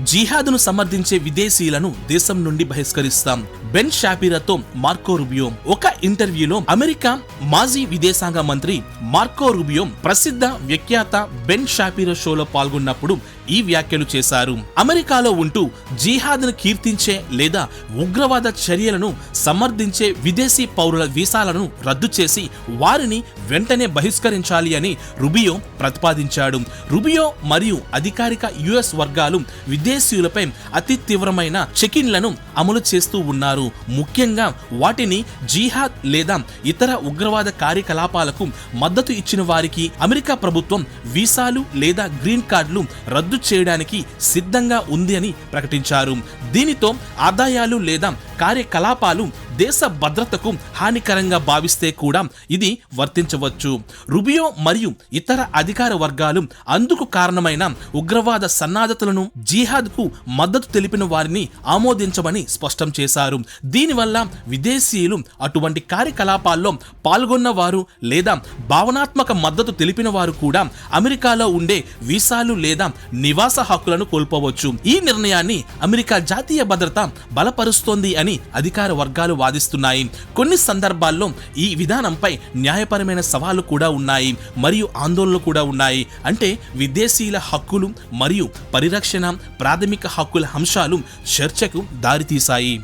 జిహాద్ను సమర్థించే విదేశీయులను దేశం నుండి బహిష్కరిస్తాం. బెన్ షాపిరోతో మార్కో రూబియో. ఒక ఇంటర్వ్యూలో అమెరికా మాజీ విదేశాంగ మంత్రి మార్కో రూబియో ప్రసిద్ధ వ్యాఖ్యాత బెన్ షాపిరో షోలో పాల్గొన్నప్పుడు ఈ వ్యాఖ్యలు చేశారు. అమెరికాలో ఉంటూ జిహాద్ను కీర్తించే లేదా ఉగ్రవాద చర్యలను సమర్థించే విదేశీ పౌరుల వీసాలను రద్దు చేసి వారిని వెంటనే బహిష్కరించాలి అని రూబియో ప్రతిపాదించాడు. రూబియో మరియు అధికారిక యుఎస్ వర్గాలు విదేశీయులపై అతి తీవ్రమైన చెకిన్లను అమలు చేస్తూ ఉన్నారు. ముఖ్యంగా వాటిని జిహాద్ లేదా ఇతర ఉగ్రవాద కార్యకలాపాలకు మద్దతు ఇచ్చిన వారికి అమెరికా ప్రభుత్వం వీసాలు లేదా గ్రీన్ కార్డులు రద్దు చేయడానికి సిద్ధంగా ఉంది అని ప్రకటించారు. దీనితో ఆదాయాలు లేదా కార్యకలాపాలు దేశ భద్రతకు హానికరంగా భావిస్తే కూడా ఇది వర్తించవచ్చు. రూబియో మరియు ఇతర అధికార వర్గాలు అందుకు కారణమైన ఉగ్రవాద సన్నాహతలను జిహాద్ కు మద్దతు తెలిపిన వారిని ఆమోదించమని స్పష్టం చేశారు. దీనివల్ల విదేశీయులు అటువంటి కార్యకలాపాల్లో పాల్గొన్న వారు లేదా భావనాత్మక మద్దతు తెలిపిన వారు కూడా అమెరికాలో ఉండే వీసాలు లేదా నివాస హక్కులను కోల్పోవచ్చు. ఈ నిర్ణయాన్ని అమెరికా జాతీయ భద్రత బలపరుస్తోంది అని అధికార వర్గాలు వాదిస్తున్నాయి. కొన్ని సందర్భాల్లో ఈ విధానంపై న్యాయపరమైన సవాళ్లు కూడా ఉన్నాయి మరియు ఆందోళనలు కూడా ఉన్నాయి. అంటే విదేశీయుల హక్కులు మరియు పరిరక్షణ, ప్రాథమిక హక్కుల అంశాలు చర్చకు దారితీశాయి.